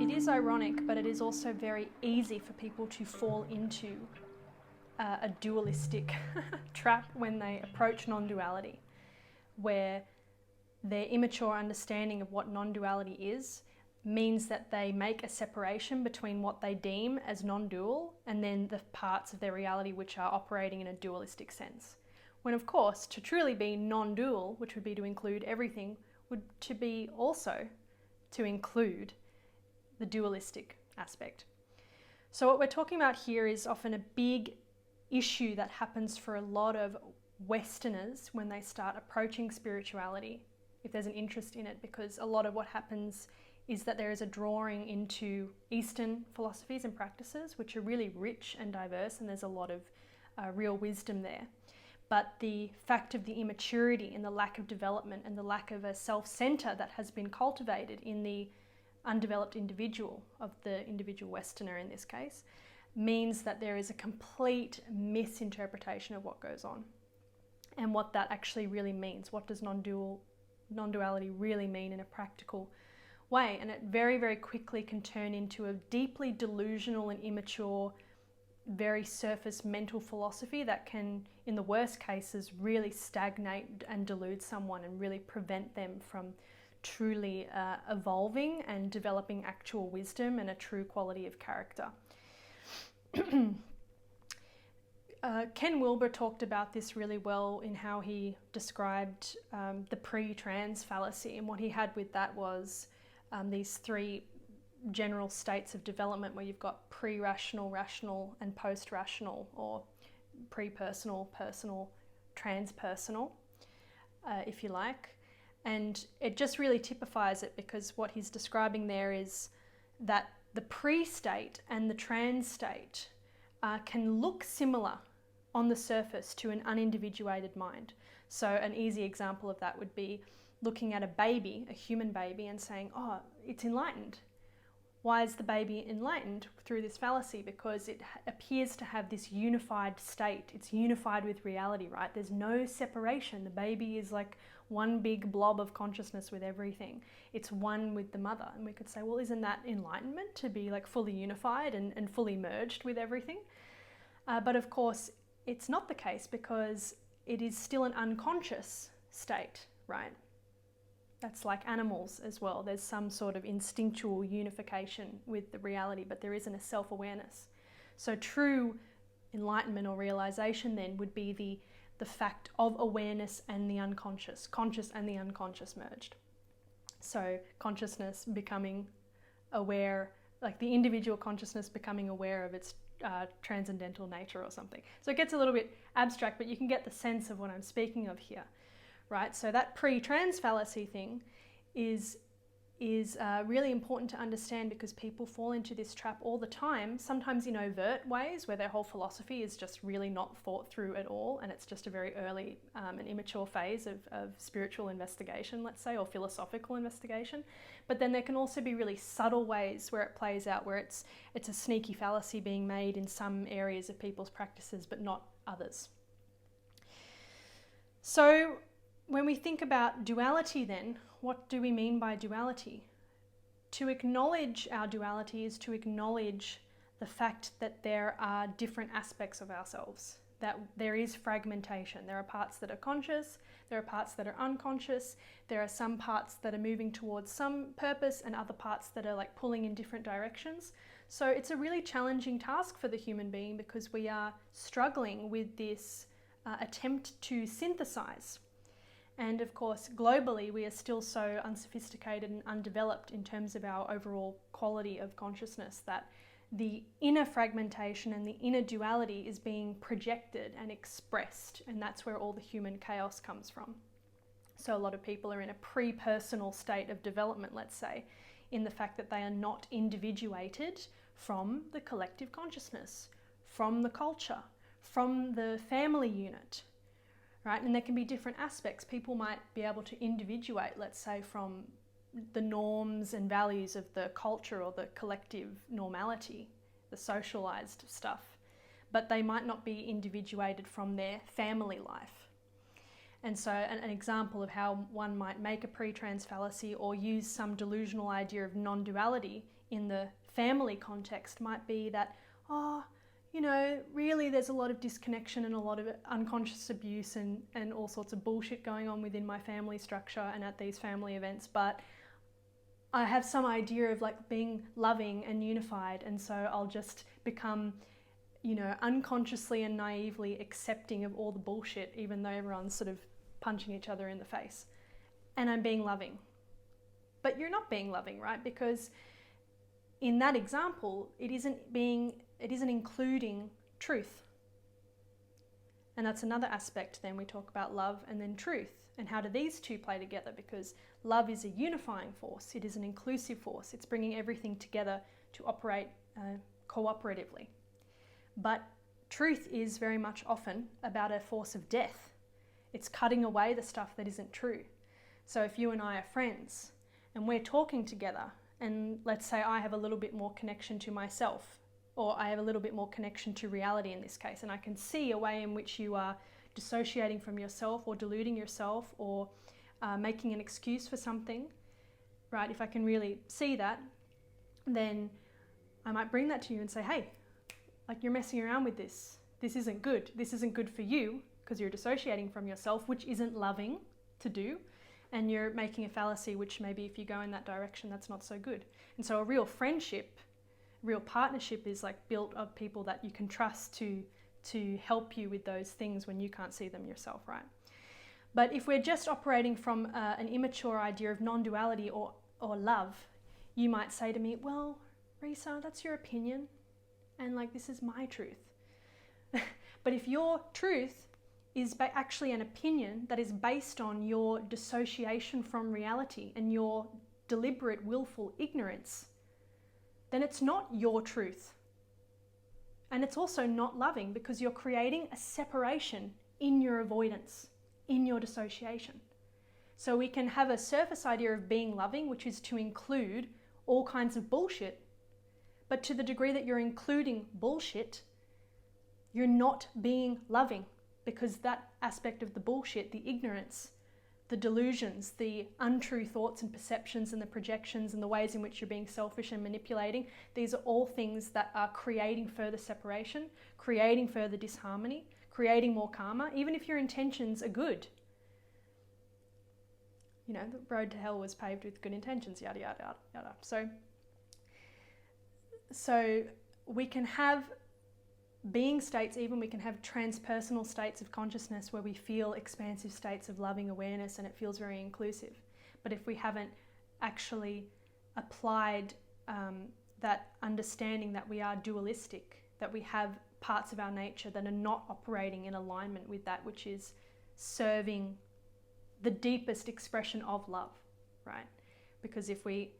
It is ironic, but it is also very easy for people to fall into a dualistic trap when they approach non-duality, where their immature understanding of what non-duality is means that they make a separation between what they deem as non-dual and then the parts of their reality which are operating in a dualistic sense. When of course, to truly be non-dual, which would be to include everything, would to be also to include the dualistic aspect. So what we're talking about here is often a big issue that happens for a lot of Westerners when they start approaching spirituality, if there's an interest in it, because a lot of what happens is that there is a drawing into Eastern philosophies and practices, which are really rich and diverse, and there's a lot of real wisdom there. But the fact of the immaturity and the lack of development and the lack of a self-center that has been cultivated in the undeveloped individual, of the individual Westerner in this case, means that there is a complete misinterpretation of what goes on and what that actually really means. What does non-duality really mean in a practical way? And it very, very quickly can turn into a deeply delusional and immature, very surface mental philosophy that can, in the worst cases, really stagnate and delude someone and really prevent them from truly evolving and developing actual wisdom and a true quality of character. Ken Wilber talked about this really well in how he described the pre-trans fallacy, and what he had with that was these three general states of development where you've got pre-rational, rational and post-rational, or pre-personal, personal, transpersonal, if you like. And it just really typifies it, because what he's describing there is that the pre-state and the trans state can look similar on the surface to an unindividuated mind. So an easy example of that would be looking at a baby, a human baby, and saying, oh, it's enlightened. Why is the baby enlightened? Through this fallacy, because it appears to have this unified state. It's unified with reality, right? There's no separation. The baby is like one big blob of consciousness with everything. It's one with the mother. And we could say, well, isn't that enlightenment, to be like fully unified and fully merged with everything? But of course, it's not the case, because it is still an unconscious state, right? That's like animals as well. There's some sort of instinctual unification with the reality, but there isn't a self-awareness. So true enlightenment or realization then would be the fact of awareness and the unconscious, conscious and the unconscious merged. So consciousness becoming aware, like the individual consciousness becoming aware of its transcendental nature or something. So it gets a little bit abstract, but you can get the sense of what I'm speaking of here. Right, so that pre-trans fallacy thing is really important to understand, because people fall into this trap all the time, sometimes in overt ways where their whole philosophy is just really not thought through at all, and it's just a very early and immature phase of spiritual investigation, let's say, or philosophical investigation. But then there can also be really subtle ways where it plays out, where it's a sneaky fallacy being made in some areas of people's practices, but not others. So when we think about duality then, what do we mean by duality? To acknowledge our duality is to acknowledge the fact that there are different aspects of ourselves, that there is fragmentation. There are parts that are conscious, there are parts that are unconscious, there are some parts that are moving towards some purpose and other parts that are like pulling in different directions. So it's a really challenging task for the human being, because we are struggling with this attempt to synthesize. And of course, globally, we are still so unsophisticated and undeveloped in terms of our overall quality of consciousness, that the inner fragmentation and the inner duality is being projected and expressed, and that's where all the human chaos comes from. So a lot of people are in a pre-personal state of development, let's say, in the fact that they are not individuated from the collective consciousness, from the culture, from the family unit. Right? And there can be different aspects. People might be able to individuate, let's say, from the norms and values of the culture or the collective normality, the socialized stuff, but they might not be individuated from their family life. And so an example of how one might make a pre-trans fallacy or use some delusional idea of non-duality in the family context might be that, oh, you know, really there's a lot of disconnection and a lot of unconscious abuse and all sorts of bullshit going on within my family structure and at these family events, but I have some idea of like being loving and unified, and so I'll just become, you know, unconsciously and naively accepting of all the bullshit, even though everyone's sort of punching each other in the face. And I'm being loving. But you're not being loving, right? Because in that example, it isn't including truth. And that's another aspect. Then we talk about love and then truth. And how do these two play together? Because love is a unifying force. It is an inclusive force. It's bringing everything together to operate cooperatively. But truth is very much often about a force of death. It's cutting away the stuff that isn't true. So if you and I are friends and we're talking together, and let's say I have a little bit more connection to myself, or I have a little bit more connection to reality in this case, and I can see a way in which you are dissociating from yourself or deluding yourself or making an excuse for something, right? If I can really see that, then I might bring that to you and say, hey, like you're messing around with this. This isn't good. This isn't good for you because you're dissociating from yourself, which isn't loving to do. And you're making a fallacy, which maybe if you go in that direction, that's not so good. And so a real friendship, real partnership is like built of people that you can trust to help you with those things when you can't see them yourself, right? But if we're just operating from an immature idea of non-duality or love, you might say to me, well, Risa, that's your opinion. And like, this is my truth. But if your truth is actually an opinion that is based on your dissociation from reality and your deliberate, willful ignorance, then it's not your truth. And it's also not loving because you're creating a separation in your avoidance, in your dissociation. So we can have a surface idea of being loving, which is to include all kinds of bullshit. But to the degree that you're including bullshit, you're not being loving, because that aspect of the bullshit, the ignorance, the delusions, the untrue thoughts and perceptions and the projections and the ways in which you're being selfish and manipulating, these are all things that are creating further separation, creating further disharmony, creating more karma, even if your intentions are good. You know, the road to hell was paved with good intentions, yada, yada, yada, yada. So we can have being states, even we can have transpersonal states of consciousness where we feel expansive states of loving awareness and it feels very inclusive. But if we haven't actually applied that understanding that we are dualistic, that we have parts of our nature that are not operating in alignment with that which is serving the deepest expression of love, right? Because if we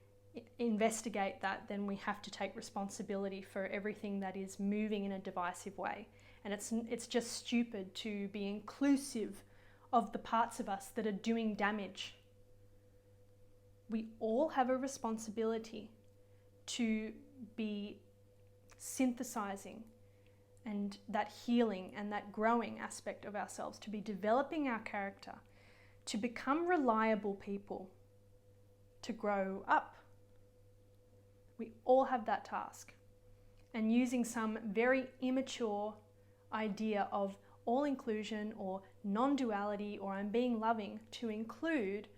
investigate that, then we have to take responsibility for everything that is moving in a divisive way. And it's just stupid to be inclusive of the parts of us that are doing damage. We all have a responsibility to be synthesizing and that healing and that growing aspect of ourselves, to be developing our character, to become reliable people, to grow up. We all have that task. And using some very immature idea of all inclusion or non-duality or I'm being loving to include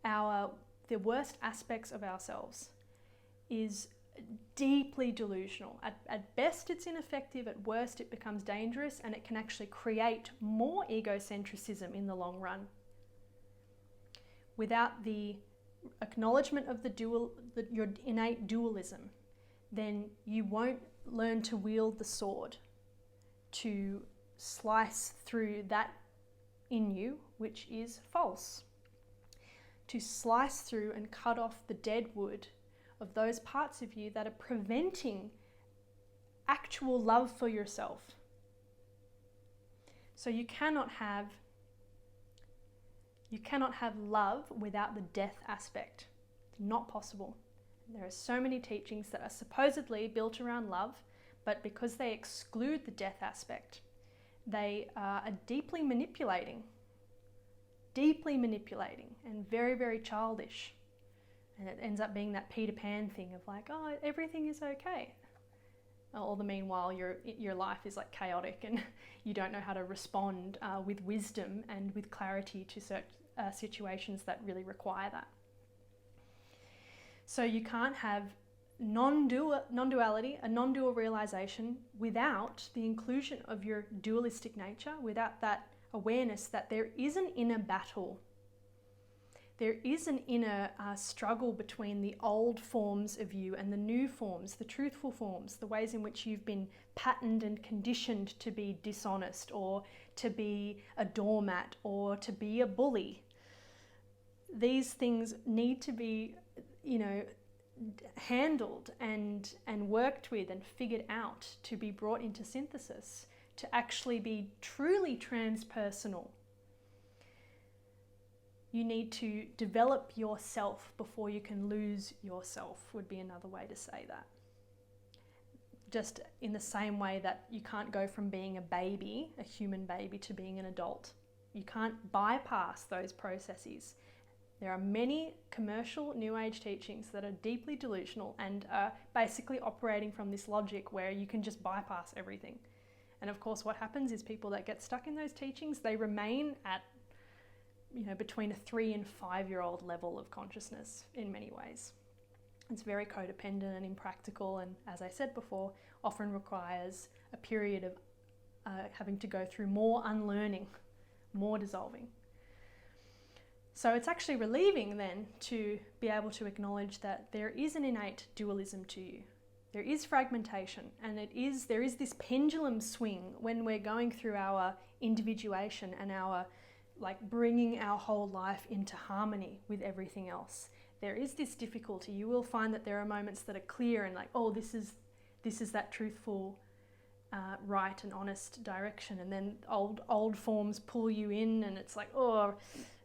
the worst aspects of ourselves is deeply delusional. At best it's ineffective, at worst it becomes dangerous, and it can actually create more egocentrism in the long run. Without the acknowledgement of your innate dualism, then you won't learn to wield the sword to slice through that in you which is false, to slice through and cut off the dead wood of those parts of you that are preventing actual love for yourself. So you cannot have love without the death aspect. Not possible. There are so many teachings that are supposedly built around love, but because they exclude the death aspect, they are deeply manipulating and very, very childish. And it ends up being that Peter Pan thing of like, oh, everything is okay. All the meanwhile, your life is like chaotic and you don't know how to respond with wisdom and with clarity to certain situations that really require that. So you can't have non-duality, a non-dual realization, without the inclusion of your dualistic nature, without that awareness that there is an inner battle. There is an inner struggle between the old forms of you and the new forms, the truthful forms, the ways in which you've been patterned and conditioned to be dishonest or to be a doormat or to be a bully. These things need to be, handled and worked with and figured out to be brought into synthesis, to actually be truly transpersonal. You need to develop yourself before you can lose yourself, would be another way to say that. Just in the same way that you can't go from being a baby, a human baby, to being an adult. You can't bypass those processes. There are many commercial New Age teachings that are deeply delusional and are basically operating from this logic where you can just bypass everything. And of course, what happens is people that get stuck in those teachings, they remain at between a 3 and 5-year-old level of consciousness in many ways. It's very codependent and impractical, and as I said before, often requires a period of having to go through more unlearning, more dissolving. So it's actually relieving then to be able to acknowledge that there is an innate dualism to you. There is fragmentation, and there is this pendulum swing when we're going through our individuation and our bringing our whole life into harmony with everything else. There is this difficulty. You will find that there are moments that are clear and this is that truthful, right and honest direction, and then old forms pull you in, and it's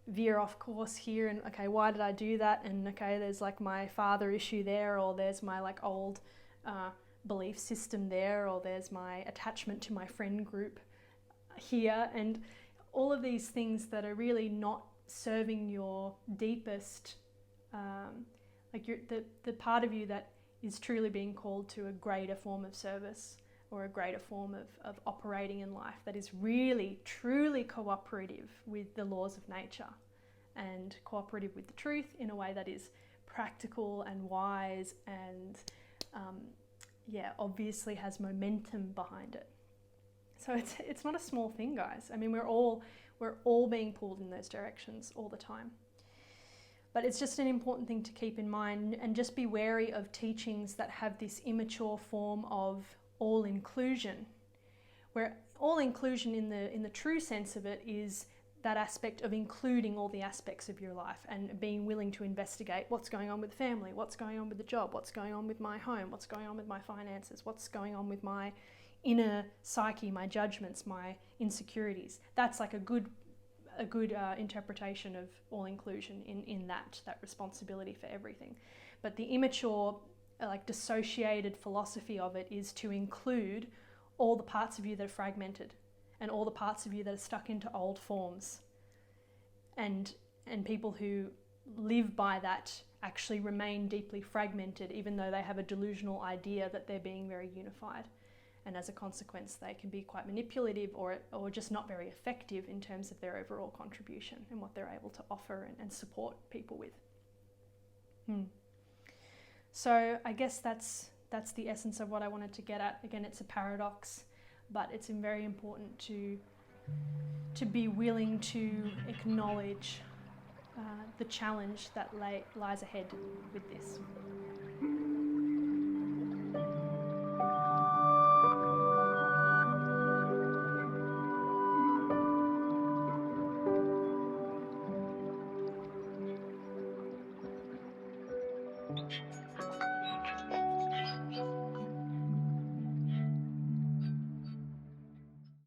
veer off course here, and okay, why did I do that? And okay, there's my father issue there, or there's my old belief system there, or there's my attachment to my friend group here, and all of these things that are really not serving your deepest, the part of you that is truly being called to a greater form of service or a greater form of operating in life that is really, truly cooperative with the laws of nature and cooperative with the truth in a way that is practical and wise and, obviously has momentum behind it. So it's not a small thing, guys. I mean, we're all being pulled in those directions all the time. But it's just an important thing to keep in mind, and just be wary of teachings that have this immature form of all inclusion, where all inclusion in the true sense of it is that aspect of including all the aspects of your life and being willing to investigate what's going on with family, what's going on with the job, what's going on with my home, what's going on with my finances, what's going on with my inner psyche, my judgments, my insecurities. That's a good interpretation of all inclusion in that responsibility for everything. But the immature, dissociated philosophy of it is to include all the parts of you that are fragmented and all the parts of you that are stuck into old forms. And people who live by that actually remain deeply fragmented, even though they have a delusional idea that they're being very unified. And as a consequence, they can be quite manipulative or just not very effective in terms of their overall contribution and what they're able to offer and support people with. So I guess that's the essence of what I wanted to get at. Again, it's a paradox, but it's very important to be willing to acknowledge the challenge that lies ahead with this.